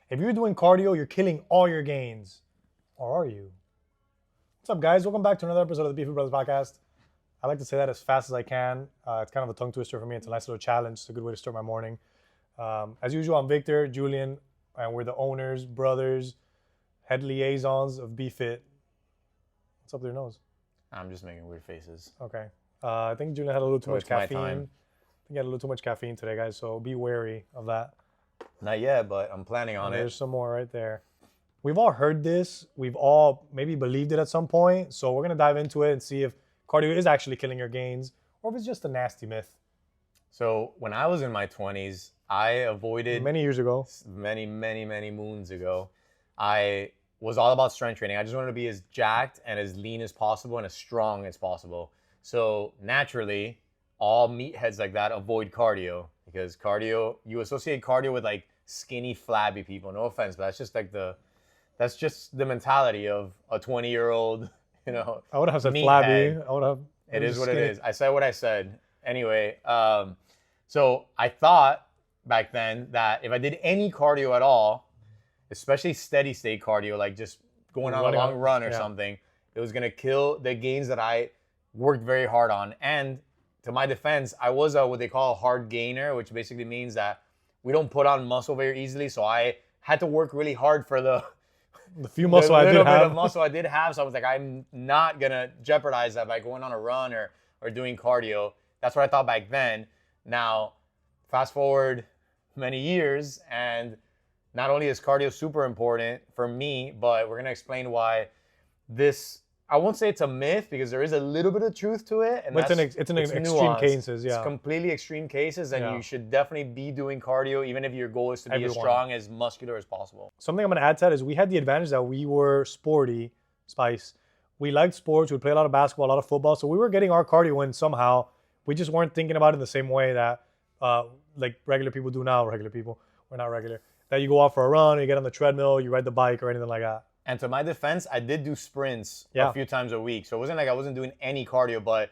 If you're doing cardio, you're killing all your gains. Or are you? What's up, guys? Welcome back to another episode of the Beefy Brothers Podcast. I like to say that as fast as I can. It's kind of a tongue twister for me. It's a nice little challenge. It's a good way to start my morning. As usual, I'm Victor, Julian, and we're the owners, brothers, head liaisons of BeFit. What's up with your nose? I'm just making weird faces. Okay. I think Julian had a little too much caffeine. My I time. think he had a little too much caffeine today, guys, so be wary of that. Not yet, but I'm planning on There's it. some more right there. We've all heard this. We've all maybe believed it at some point. So we're going to dive into it and see if cardio is actually killing your gains or if it's just a nasty myth. So when I was in my 20s, I avoided Many years ago. many moons ago. I was all about strength training. I just wanted to be as jacked and as lean as possible and as strong as possible. So naturally, all meatheads like that avoid cardio because cardio, you associate cardio with like skinny, flabby people. No offense, but that's just the mentality of a 20-year-old, you know. I would have said meathead. flabby. I would have. It is what it is. I said what I said. Anyway, so I thought back then that if I did any cardio at all, especially steady state cardio, like just going on a long run or something, it was going to kill the gains that I worked very hard on. And to my defense, I was what they call a hard gainer, which basically means that we don't put on muscle very easily. So I had to work really hard for the few muscle I did little bit have. of muscle I did have. So I was like, I'm not going to jeopardize that by going on a run or doing cardio. That's what I thought back then. Now, fast forward many years, and not only is cardio super important for me, but we're going to explain why this, I won't say it's a myth because there is a little bit of truth to it. And It's an extreme nuanced. cases, yeah. It's completely extreme cases, and you should definitely be doing cardio, even if your goal is to be as strong, as muscular as possible. Something I'm going to add to that is we had the advantage that we were sporty, Spice. We liked sports. We played a lot of basketball, a lot of football. So we were getting our cardio in somehow. We just weren't thinking about it the same way that like regular people do now. Regular people, we're not regular. That you go out for a run, or you get on the treadmill, you ride the bike or anything like that. And to my defense, I did do sprints a few times a week. So it wasn't like I wasn't doing any cardio, but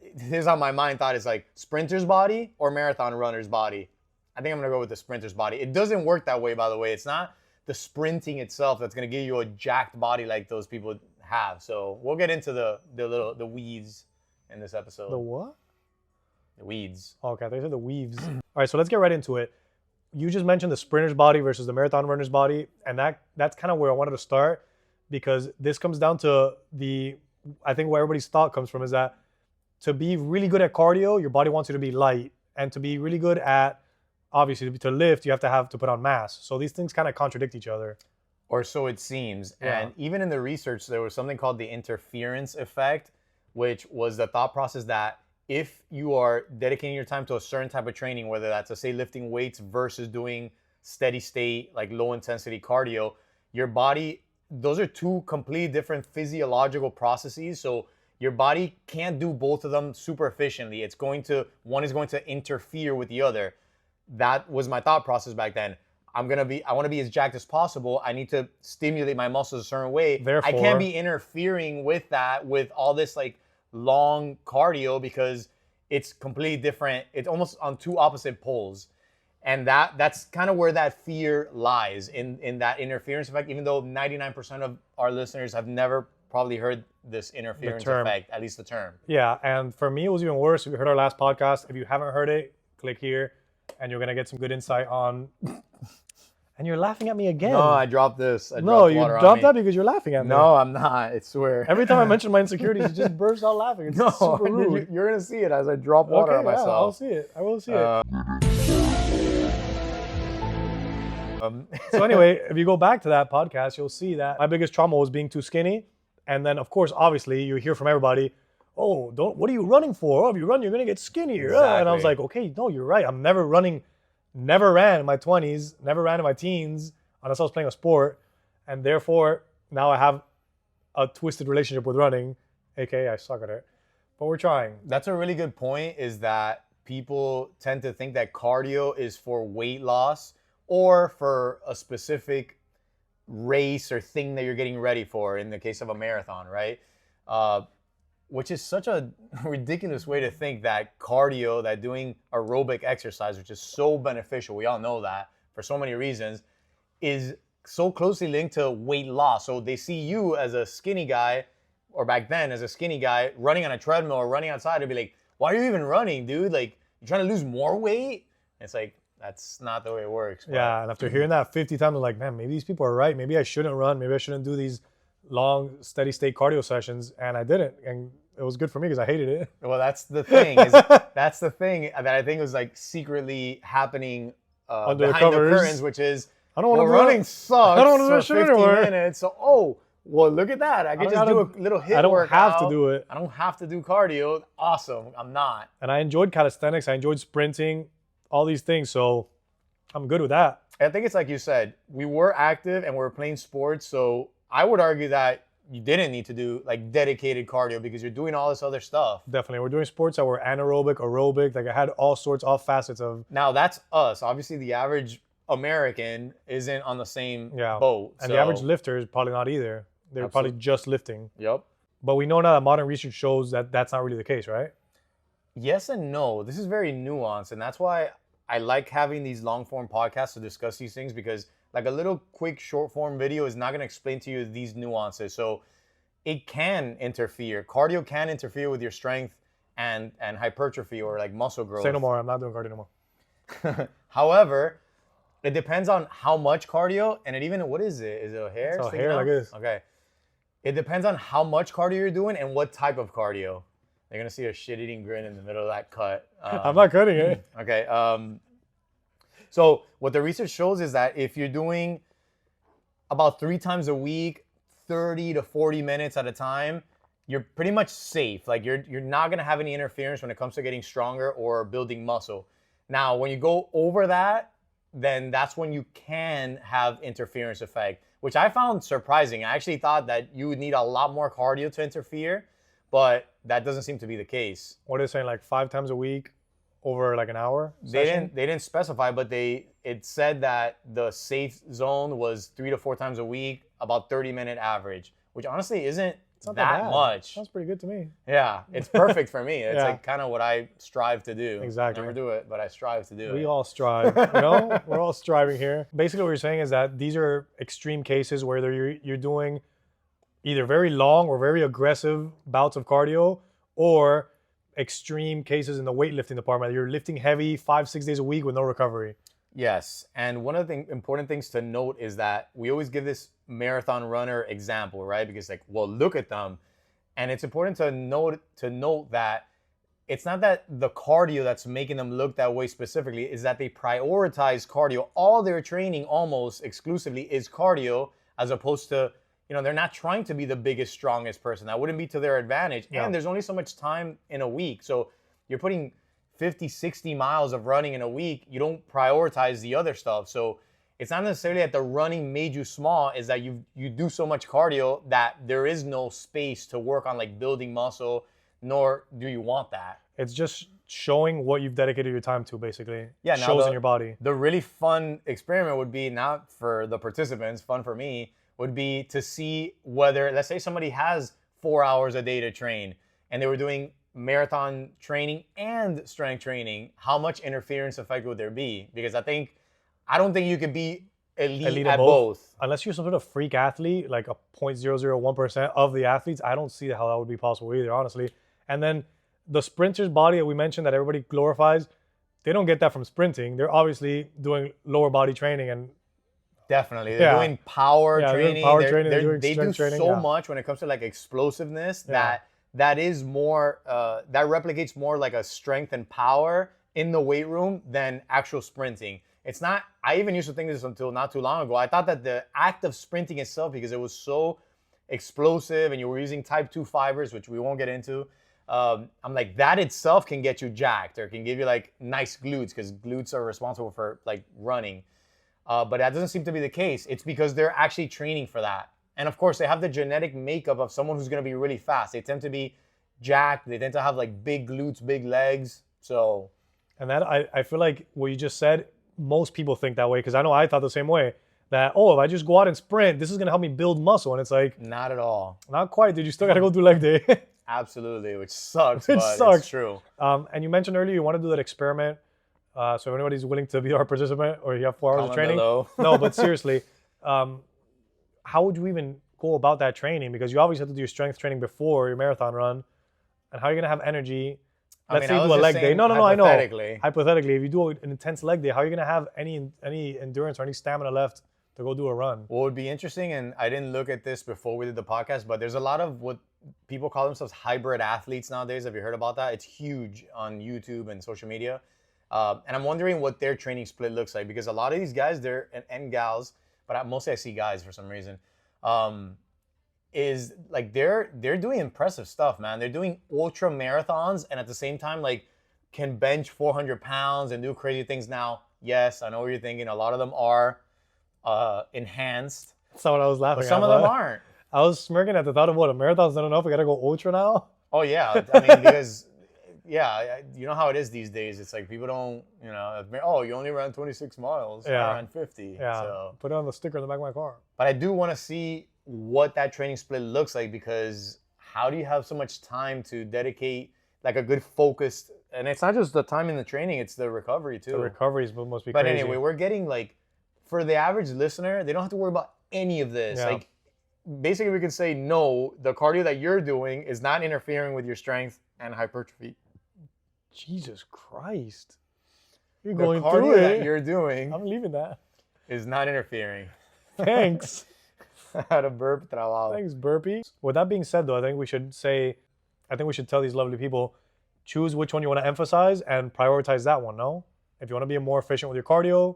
here's how my mind thought: it's like sprinter's body or marathon runner's body. I think I'm going to go with the sprinter's body. It doesn't work that way, by the way. It's not the sprinting itself that's going to give you a jacked body like those people have. So we'll get into the weeds in this episode. The what? The weeds. Okay, I thought you said the weaves. All right, so let's get right into it. You just mentioned the sprinter's body versus the marathon runner's body, and that's kind of where I wanted to start, because this comes down to I think where everybody's thought comes from is that to be really good at cardio, your body wants you to be light, and to be really good at, obviously, to lift, you have to put on mass. So these things kind of contradict each other. Or so it seems. Yeah. And even in the research, there was something called the interference effect, which was the thought process that if you are dedicating your time to a certain type of training, whether that's, let's say, lifting weights versus doing steady state, like low intensity cardio, your body, those are two completely different physiological processes. So your body can't do both of them super efficiently. One is going to interfere with the other. That was my thought process back then. I want to be as jacked as possible. I need to stimulate my muscles a certain way. Therefore, I can't be interfering with that with all this like long cardio because it's completely different. It's almost on two opposite poles. And that's kind of where that fear lies in that interference effect, even though 99% of our listeners have never probably heard this interference effect, at least the term. Yeah, and for me, it was even worse. If you heard our last podcast, if you haven't heard it, click here, and you're going to get some good insight on... And you're laughing at me again. No, I dropped this. You dropped that because you're laughing at me. No, I'm not. I swear. Every time I mention my insecurities, you just burst out laughing. It's super rude. You're going to see it as I drop water on myself. I'll see it. I will see it. So anyway, if you go back to that podcast, you'll see that my biggest trauma was being too skinny. And then, of course, obviously, you hear from everybody, oh, what are you running for? Oh, if you run, you're going to get skinnier. Exactly. And I was like, okay, no, you're right. I'm never running. Never ran in my 20s, never ran in my teens, unless I was playing a sport. And therefore, now I have a twisted relationship with running, aka I suck at it. But we're trying. That's a really good point, is that people tend to think that cardio is for weight loss or for a specific race or thing that you're getting ready for, in the case of a marathon, right? which is such a ridiculous way to think that cardio, that doing aerobic exercise, which is so beneficial, we all know that for so many reasons, is so closely linked to weight loss. So they see you as a skinny guy, or back then as a skinny guy, running on a treadmill or running outside, they'd be like, why are you even running, dude? Like, you're trying to lose more weight? And it's like, that's not the way it works. But. Yeah, and after hearing that 50 times, I'm like, man, maybe these people are right. Maybe I shouldn't run. Maybe I shouldn't do these long, steady state cardio sessions. And I didn't. And it was good for me because I hated it. Well, that's the thing. That's the thing that I think was like secretly happening Under behind the the covers. curtains, which is, I don't want to running sucks I don't wanna for rush 50 anywhere. minutes. So, well, look at that. I can just do a little hit I don't workout. have to do it. I don't have to do cardio. Awesome. I'm not. And I enjoyed calisthenics. I enjoyed sprinting, all these things. So I'm good with that. I think it's like you said, we were active and we were playing sports. So I would argue that you didn't need to do like dedicated cardio because you're doing all this other stuff. Definitely. We're doing sports that were anaerobic, aerobic. Like I had all facets of. Now that's us. Obviously, the average American isn't on the same boat. And the average lifter is probably not either. They're probably just lifting. Yep. But we know now that modern research shows that that's not really the case, right? Yes and no. This is very nuanced. And that's why I like having these long form podcasts to discuss these things, because like a little quick short form video is not going to explain to you these nuances. So it can interfere. Cardio can interfere with your strength and hypertrophy or like muscle growth. Say no more. I'm not doing cardio no more. However, it depends on how much cardio, and it even, what is it? Is it a hair? It's a hair like this. Okay. It depends on how much cardio you're doing and what type of cardio. They're going to see a shit-eating grin in the middle of that cut. I'm not cutting it. Okay. So what the research shows is that if you're doing about 3 times a week, 30 to 40 minutes at a time, you're pretty much safe. Like you're not going to have any interference when it comes to getting stronger or building muscle. Now, when you go over that, then that's when you can have interference effect, which I found surprising. I actually thought that you would need a lot more cardio to interfere, but that doesn't seem to be the case. What are they saying, like 5 times a week over like an hour They didn't specify, but it said that the safe zone was 3 to 4 times a week, about 30-minute average, which honestly isn't that much. Sounds pretty good to me. Yeah, it's perfect for me. It's like kind of what I strive to do. Exactly. I never do it, but I strive to do it. We all strive, you know? We're all striving here. Basically what you're saying is that these are extreme cases where you're doing either very long or very aggressive bouts of cardio, or extreme cases in the weightlifting department. You're lifting heavy 5-6 days a week with no recovery. Yes, and one of the important things to note is that we always give this marathon runner example, right? Because like, well, look at them. And it's important to note that it's not that the cardio that's making them look that way specifically, is that they prioritize cardio. All their training almost exclusively is cardio, as opposed to, they're not trying to be the biggest, strongest person. That wouldn't be to their advantage. Yeah. And there's only so much time in a week. So you're putting 50, 60 miles of running in a week. You don't prioritize the other stuff. So it's not necessarily that the running made you small, is that you do so much cardio that there is no space to work on like building muscle, nor do you want that. It's just showing what you've dedicated your time to, basically. Yeah, shows in your body. The really fun experiment would be, not for the participants, fun for me, would be to see whether, let's say somebody has 4 hours a day to train and they were doing marathon training and strength training, how much interference effect would there be? Because I don't think you could be elite at both. Unless you're some sort of freak athlete, like a 0.001% of the athletes, I don't see how that would be possible either, honestly. And then the sprinter's body that we mentioned that everybody glorifies, they don't get that from sprinting. They're obviously doing lower body training and definitely. They're doing power training. They do training, so much when it comes to like explosiveness that is more, that replicates more like a strength and power in the weight room than actual sprinting. It's not, I even used to think this until not too long ago. I thought that the act of sprinting itself, because it was so explosive and you were using type 2 fibers, which we won't get into, I'm like, that itself can get you jacked or can give you like nice glutes, because glutes are responsible for like running. But that doesn't seem to be the case. It's because they're actually training for that. And of course, they have the genetic makeup of someone who's going to be really fast. They tend to be jacked. They tend to have like big glutes, big legs. So, and that I feel like what you just said, most people think that way, because I know I thought the same way. That, if I just go out and sprint, this is going to help me build muscle. And it's like, not at all. Not quite, dude. You still got to go do leg day. Absolutely, which sucks, but it's true. And you mentioned earlier you want to do that experiment So if anybody's willing to be our participant or you have 4 hours of Comment training, below. no, but seriously, how would you even go about that training? Because you obviously have to do your strength training before your marathon run, and how are you gonna have energy? Let's say you do a leg day. No, I know. Hypothetically, if you do an intense leg day, how are you gonna have any endurance or any stamina left to go do a run? What would be interesting, and I didn't look at this before we did the podcast, but there's a lot of what people call themselves hybrid athletes nowadays. Have you heard about that? It's huge on YouTube and social media. And I'm wondering what their training split looks like, because a lot of these guys, and gals, but mostly I see guys for some reason, is like they're doing impressive stuff, man. They're doing ultra marathons and at the same time like can bench 400 pounds and do crazy things. Now, yes, I know what you're thinking. A lot of them are enhanced. That's not what I was laughing at. Some of them aren't. I was smirking at the thought of what, a marathon's not enough? We gotta go ultra now? Oh yeah, I mean, because yeah, you know how it is these days. It's like people don't, oh, you only ran 26 miles. Yeah. I ran 50. Yeah. So. Put it on the sticker in the back of my car. But I do want to see what that training split looks like, because how do you have so much time to dedicate like a good focused, and it's not just the time in the training, it's the recovery too. The recovery is what must be but crazy. Anyway, we're getting like, for the average listener, they don't have to worry about any of this. Yeah. Like basically we can say, no, the cardio that you're doing is not interfering with your strength and hypertrophy. Jesus Christ. You're The going cardio through it. that you're doing I'm leaving that. is not interfering. Thanks. I had a burp trabajo. Thanks, burpee. With that being said, though, I think we should tell these lovely people, choose which one you want to emphasize and prioritize that one, no? If you want to be more efficient with your cardio,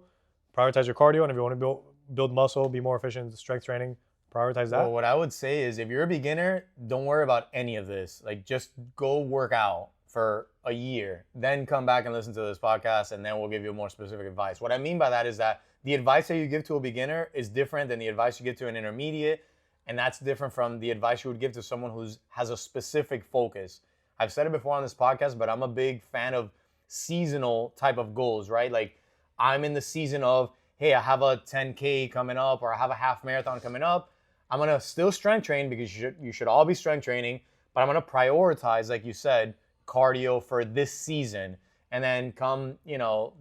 prioritize your cardio. And if you want to build muscle, be more efficient in strength training, prioritize that. Well, what I would say is if you're a beginner, don't worry about any of this. Like just go work out for a year, then come back and listen to this podcast, and then we'll give you more specific advice. What I mean by that is that the advice that you give to a beginner is different than the advice you give to an intermediate, and that's different from the advice you would give to someone who has a specific focus. I've said it before on this podcast, but I'm a big fan of seasonal type of goals, right? Like I'm in the season of, hey, I have a 10K coming up, or I have a half marathon coming up. I'm going to still strength train, because you should all be strength training, but I'm going to prioritize, like you said, cardio for this season. And then come,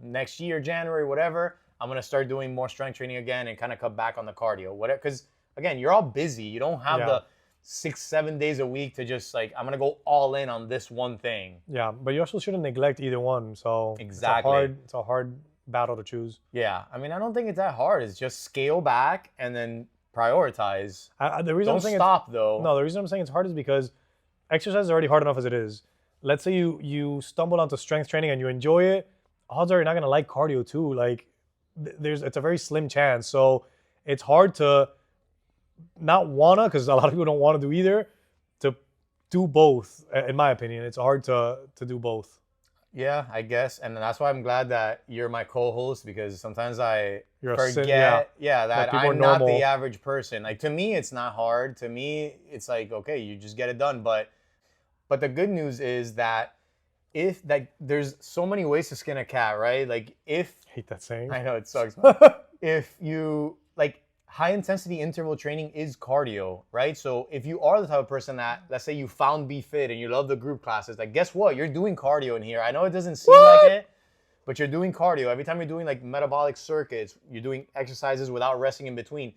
next year, January, whatever, I'm going to start doing more strength training again and kind of cut back on the cardio. Because again, you're all busy. You don't have the 6-7 days a week to just like, I'm going to go all in on this one thing. Yeah, but you also shouldn't neglect either one. So exactly, it's a hard battle to choose. Yeah, I mean, I don't think it's that hard. It's just scale back and then prioritize. The reason don't stop though. No, the reason I'm saying it's hard is because exercise is already hard enough as it is. Let's say you stumble onto strength training and you enjoy it. Odds are you're not gonna like cardio too. Like it's a very slim chance. So it's hard to not wanna, because a lot of people don't want to do either, to do both. In my opinion, it's hard to do both. Yeah, I guess, and that's why I'm glad that you're my co-host, because sometimes I forget, that I'm not the average person. Like to me, it's not hard. To me, it's like, okay, you just get it done. But the good news is that there's so many ways to skin a cat, right? Like I hate that saying. I know it sucks. If you like, high intensity interval training is cardio, right? So if you are the type of person that, let's say you found Be Fit and you love the group classes, like guess what? You're doing cardio in here. I know it doesn't seem like it, but you're doing cardio. Every time you're doing like metabolic circuits, you're doing exercises without resting in between.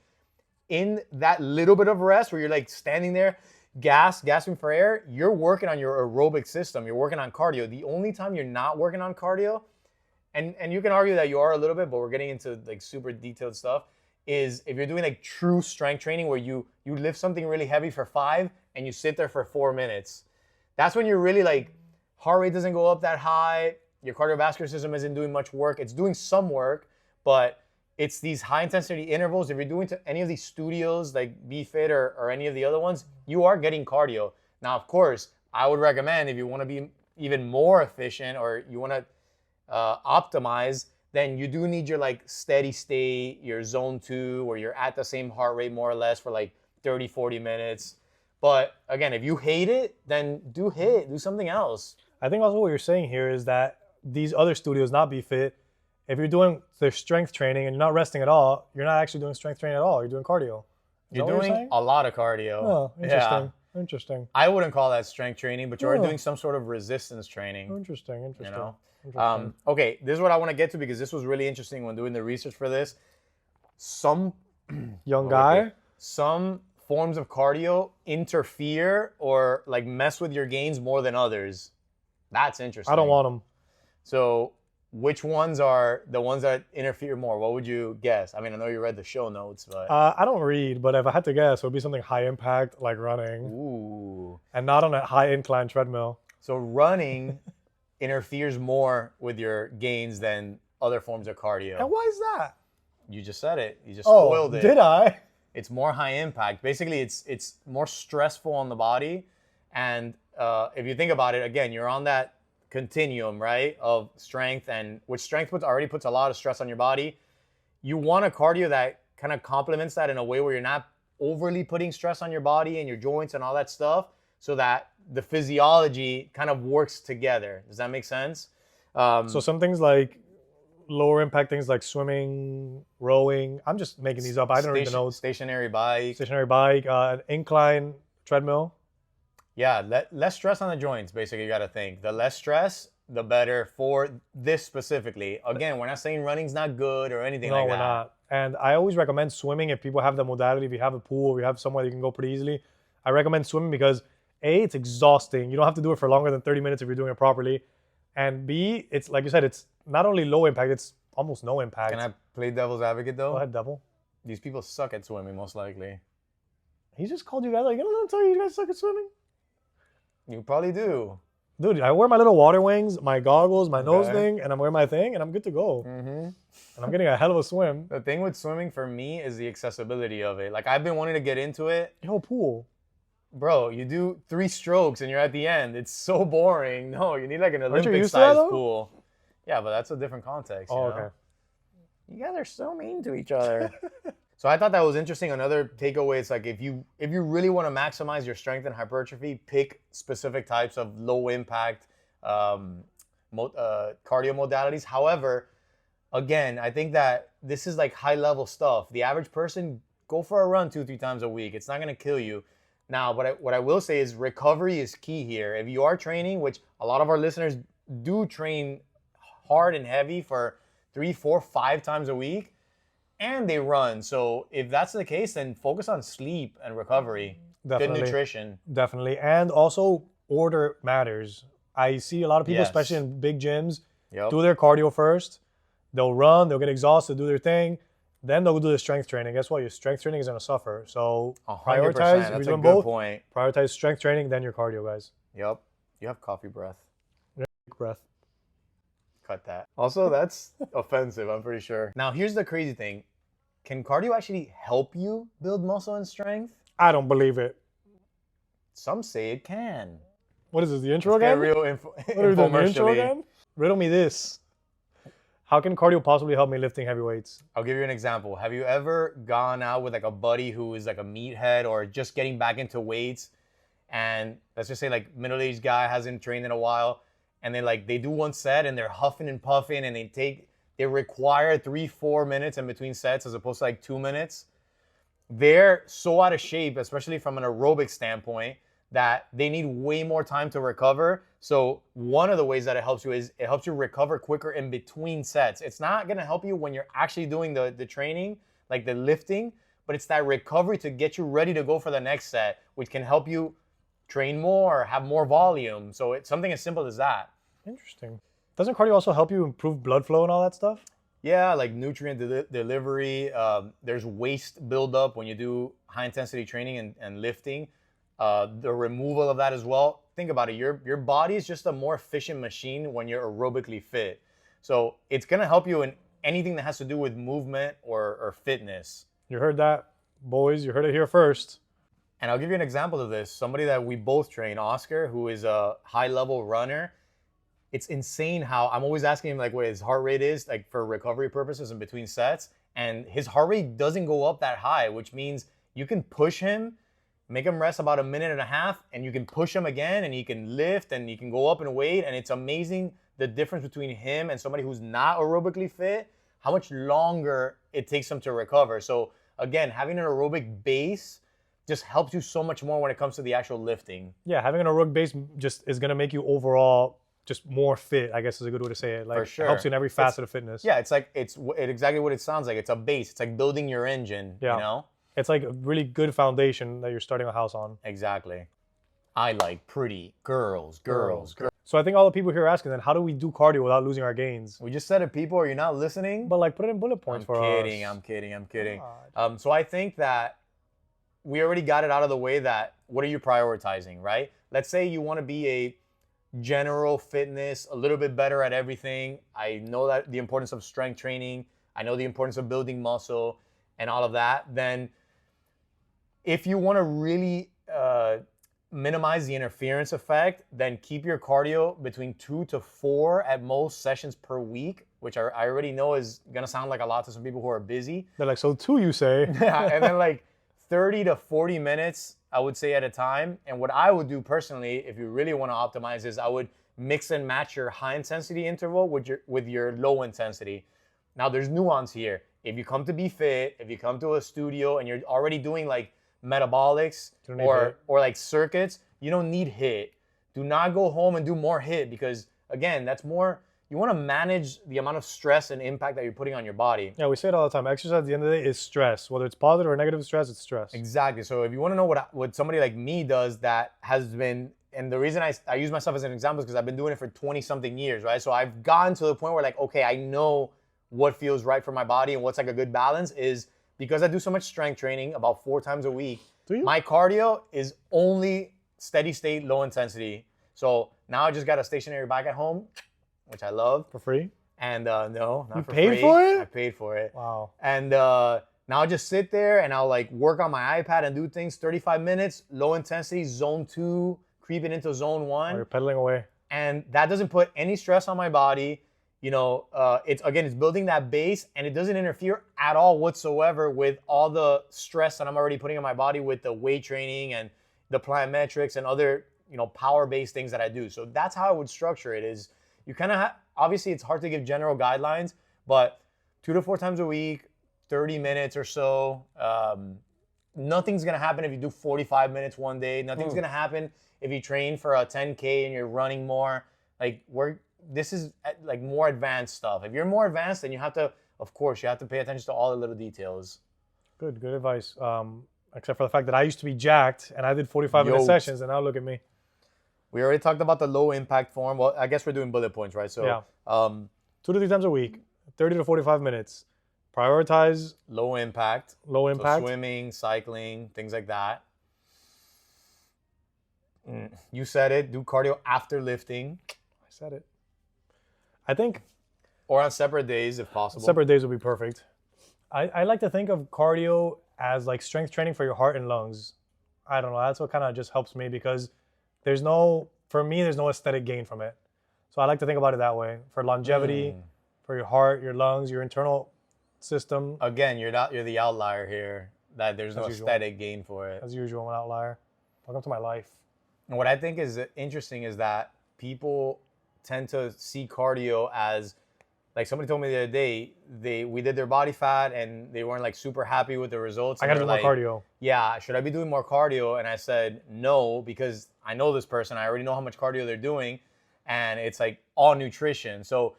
In that little bit of rest where you're like standing there, gasping for air, you're working on your aerobic system. You're working on cardio. The only time you're not working on cardio, and you can argue that you are a little bit, but we're getting into like super detailed stuff, is if you're doing like true strength training where you lift something really heavy for 5 and you sit there for 4 minutes. That's when you're really like, heart rate doesn't go up that high, your cardiovascular system isn't doing much work. It's doing some work, but it's these high intensity intervals. If you're doing to any of these studios like Be Fit or any of the other ones, you are getting cardio. Now, of course, I would recommend if you want to be even more efficient or you want to optimize, then you do need your like steady state, your zone 2, where you're at the same heart rate more or less for like 30, 40 minutes. But again, if you hate it, then do something else. I think also what you're saying here is that these other studios, not Be Fit, if you're doing their strength training and you're not resting at all, you're not actually doing strength training at all. You're doing cardio. You're doing a lot of cardio. Oh, interesting. Interesting. I wouldn't call that strength training, but you are Oh. doing some sort of resistance training. Interesting. You Interesting. know. Interesting. Okay, this is what I want to get to because this was really interesting when doing the research for this. Some Young guy. some forms of cardio interfere or like mess with your gains more than others. That's interesting. I don't want him. So which ones are the ones that interfere more? What would you guess? I mean, I know you read the show notes, but I don't read, but if I had to guess, it would be something high impact like running, ooh. and not on a high incline treadmill. So running interferes more with your gains than other forms of cardio. And why is that? You just said it. You just Oh, spoiled it. did I? It's more high impact. Basically, it's more stressful on the body. And if you think about it, again, you're on that continuum, right, of strength, and which strength already puts a lot of stress on your body. You want a cardio that kind of complements that in a way where you're not overly putting stress on your body and your joints and all that stuff, so that the physiology kind of works together. Does that make sense? So some things like lower impact things like swimming, rowing. I'm just making these up. I don't read the notes. Stationary bike. Stationary bike, an incline treadmill. Yeah, less stress on the joints, basically, you got to think. The less stress, the better for this specifically. Again, we're not saying running's not good or anything like that. No, we're not. And I always recommend swimming if people have the modality. If you have a pool, if you have somewhere you can go pretty easily, I recommend swimming because A, it's exhausting. You don't have to do it for longer than 30 minutes if you're doing it properly. And B, it's like you said, it's not only low impact, it's almost no impact. Can I play devil's advocate, though? Go ahead, devil. These people suck at swimming, most likely. He just called you guys like, I don't know, tell you guys suck at swimming. You probably do. Dude, I wear my little water wings, my goggles, my nose Okay. thing, and I'm wearing my thing, and I'm good to go. Mm-hmm. And I'm getting a hell of a swim. The thing with swimming for me is the accessibility of it. Like, I've been wanting to get into it. Yo, pool. Bro, you do 3 strokes and you're at the end. It's so boring. No, you need like an Aren't you used to that, Olympic-sized though? pool. Yeah, but that's a different context. Oh, you know? okay. You guys are so mean to each other. So I thought that was interesting. Another takeaway is like if you really want to maximize your strength and hypertrophy, pick specific types of low impact cardio modalities. However, again, I think that this is like high level stuff. The average person, go for a run 2-3 times a week. It's not going to kill you. Now, what I will say is recovery is key here. If you are training, which a lot of our listeners do train hard and heavy for 3, 4, 5 times a week, and they run. So if that's the case, then focus on sleep and recovery, Definitely. good nutrition. Definitely. And also, order matters. I see a lot of people, Yes. especially in big gyms, Yep. do their cardio first. They'll run, they'll get exhausted, do their thing. Then they'll do the strength training. Guess what? Your strength training is going to suffer. So 100%. prioritize. If you're That's a doing good both, point. prioritize strength training, then your cardio, guys. Yep. You have coffee breath. Big breath. Cut that. Also, that's offensive, I'm pretty sure. Now, here's the crazy thing. Can cardio actually help you build muscle and strength? I don't believe it. Some say it can. What is this, the intro Let's get again? real What are we doing, the intro infomercially. again? Riddle me this. How can cardio possibly help me lifting heavy weights? I'll give you an example. Have you ever gone out with like a buddy who is like a meathead or just getting back into weights, and let's just say like middle-aged guy hasn't trained in a while, and they do one set and they're huffing and puffing and they require 3-4 minutes in between sets as opposed to like 2 minutes. They're so out of shape, especially from an aerobic standpoint, that they need way more time to recover. So one of the ways that it helps you is it helps you recover quicker in between sets. It's not going to help you when you're actually doing the training, like the lifting, but it's that recovery to get you ready to go for the next set, which can help you train more, have more volume. So it's something as simple as that. Interesting. Doesn't cardio also help you improve blood flow and all that stuff? Yeah, like nutrient delivery. There's waste buildup when you do high intensity training and lifting. The removal of that as well. Think about it. Your body is just a more efficient machine when you're aerobically fit. So it's going to help you in anything that has to do with movement or fitness. You heard that, boys. You heard it here first. And I'll give you an example of this. Somebody that we both train, Oscar, who is a high-level runner. It's insane how I'm always asking him like what his heart rate is, like for recovery purposes in between sets. And his heart rate doesn't go up that high, which means you can push him, make him rest about 1.5 minutes, and you can push him again, and he can lift, and he can go up in weight. And it's amazing the difference between him and somebody who's not aerobically fit, how much longer it takes them to recover. So again, having an aerobic base just helps you so much more when it comes to the actual lifting. Yeah, having an aerobic base just is gonna make you overall just more fit, I guess is a good way to say it. Like, For sure. it helps you in every facet of fitness. Yeah, it's like it's exactly what it sounds like. It's a base. It's like building your engine. Yeah. You know. It's like a really good foundation that you're starting a house on. Exactly. I like pretty girls. So I think all the people here are asking then, how do we do cardio without losing our gains? We just said it, people. Are you not listening? But like, put it in bullet points for us. I'm kidding. So I think that we already got it out of the way that what are you prioritizing, right? Let's say you want to be a general fitness, a little bit better at everything. I know that the importance of strength training. I know the importance of building muscle and all of that. Then if you want to really minimize the interference effect, then keep your cardio between 2 to 4 at most sessions per week, which I already know is going to sound like a lot to some people who are busy. They're like, so 2 you say? Yeah, and then like 30 to 40 minutes, I would say, at a time. And what I would do personally, if you really want to optimize, is I would mix and match your high intensity interval with your low intensity. Now there's nuance here. If you come to be fit, if you come to a studio and you're already doing like metabolics or like circuits, you don't need HIIT. Do not go home and do more HIIT, because again, that's more, you want to manage the amount of stress and impact that you're putting on your body. Yeah, we say it all the time. Exercise at the end of the day is stress. Whether it's positive or negative stress, it's stress. Exactly. So if you want to know what somebody like me does that has been, and the reason I use myself as an example is because I've been doing it for 20 something years, right? So I've gotten to the point where like, okay, I know what feels right for my body and what's like a good balance. Is because I do so much strength training about 4 times a week. Do you? My cardio is only steady state, low intensity. So now I just got a stationary bike at home, which I love. For free? And no, not you for paid free. for it? I paid for it. Wow. And now I just sit there and I'll like work on my iPad and do things 35 minutes, low intensity, zone 2, creeping into zone 1. Or you're pedaling away. And that doesn't put any stress on my body. You know, it's building that base, and it doesn't interfere at all whatsoever with all the stress that I'm already putting on my body with the weight training and the plyometrics and other, you know, power-based things that I do. So that's how I would structure it. Is you kind of obviously it's hard to give general guidelines, but 2 to 4 times a week, 30 minutes or so. Nothing's gonna happen if you do 45 minutes one day. Nothing's gonna happen if you train for a 10K and you're running more. Like this is like more advanced stuff. If you're more advanced, then you have to, of course, you have to pay attention to all the little details. Good advice. Except for the fact that I used to be jacked and I did 45-minute sessions, and now look at me. We already talked about the low impact form. Well, I guess we're doing bullet points, right? So yeah. 2 to 3 times a week, 30 to 45 minutes. Prioritize low impact. Low impact. So swimming, cycling, things like that. You said it. Do cardio after lifting. I said it. I think, or on separate days if possible. Separate days would be perfect. I like to think of cardio as like strength training for your heart and lungs. I don't know. That's what kind of just helps me, because for me, there's no aesthetic gain from it. So I like to think about it that way. For longevity, for your heart, your lungs, your internal system. Again, you're the outlier here. That there's no aesthetic gain for it. As usual, I'm an outlier. Welcome to my life. And what I think is interesting is that people tend to see cardio as, like somebody told me the other day, we did their body fat and they weren't like super happy with the results. I gotta do more cardio. Yeah, should I be doing more cardio? And I said no, because I know this person. I already know how much cardio they're doing, and it's like all nutrition. So,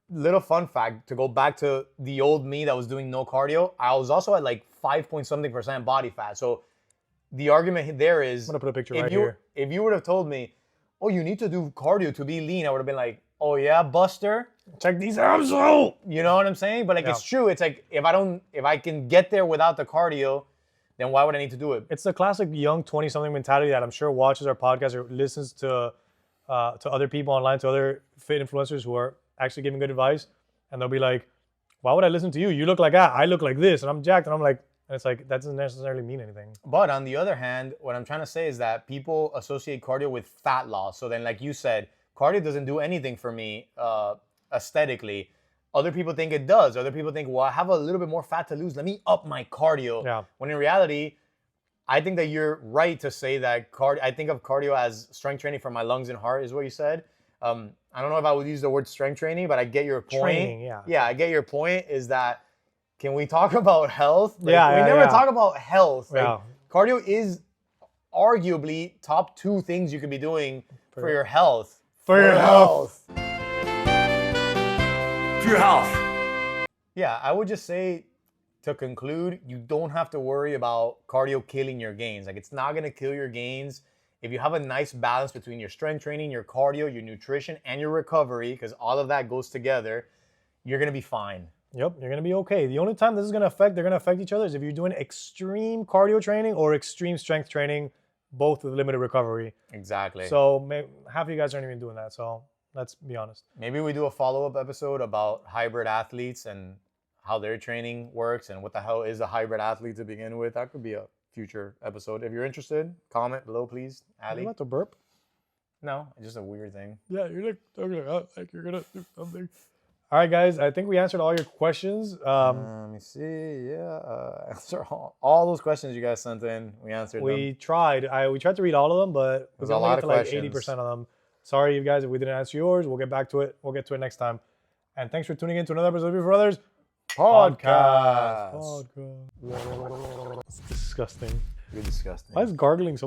little fun fact, to go back to the old me that was doing no cardio, I was also at like 5-point-something% body fat. So the argument there is, I'm gonna put a picture right here. If you would have told me, oh, you need to do cardio to be lean, I would have been like, oh yeah, Buster, check these abs out. You know what I'm saying? But like, it's true. It's like, if I can get there without the cardio, then why would I need to do it? It's the classic young 20-something mentality that I'm sure watches our podcast or listens to other people online, to other fit influencers who are actually giving good advice, and they'll be like, why would I listen to you? You look like that. I look like this, and I'm jacked, and I'm like, and it's like, that doesn't necessarily mean anything. But on the other hand, what I'm trying to say is that people associate cardio with fat loss. So then, like you said, cardio doesn't do anything for me aesthetically. Other people think it does. Other people think, well, I have a little bit more fat to lose. Let me up my cardio. Yeah. When in reality, I think that you're right to say that I think of cardio as strength training for my lungs and heart, is what you said. I don't know if I would use the word strength training, but I get your point. Training, yeah. Yeah, I get your point, is that, can we talk about health? Like, we never talk about health. Like, cardio is arguably top 2 things you could be doing for your health. For your health. For your health. Yeah, I would just say, to conclude, you don't have to worry about cardio killing your gains. Like, it's not going to kill your gains. If you have a nice balance between your strength training, your cardio, your nutrition, and your recovery, because all of that goes together, you're going to be fine. Yep, you're going to be okay. The only time this is going to affect, they're going to affect each other is if you're doing extreme cardio training or extreme strength training, both with limited recovery. Exactly. So half of you guys aren't even doing that. So let's be honest. Maybe we do a follow-up episode about hybrid athletes and how their training works and what the hell is a hybrid athlete to begin with. That could be a future episode. If you're interested, comment below, please. Are you Ali? about to burp? No, it's just a weird thing. Yeah, you're like talking like you're going to do something. All right, guys. I think we answered all your questions. Let me see. Yeah, answer all those questions you guys sent in. We answered them. We tried to read all of them, but we There's a only lot get to of like questions. 80% of them. Sorry, you guys, if we didn't answer yours. We'll get back to it. We'll get to it next time. And thanks for tuning in to another episode of Beer for Others Podcast. It's disgusting. You're disgusting. Why is gargling so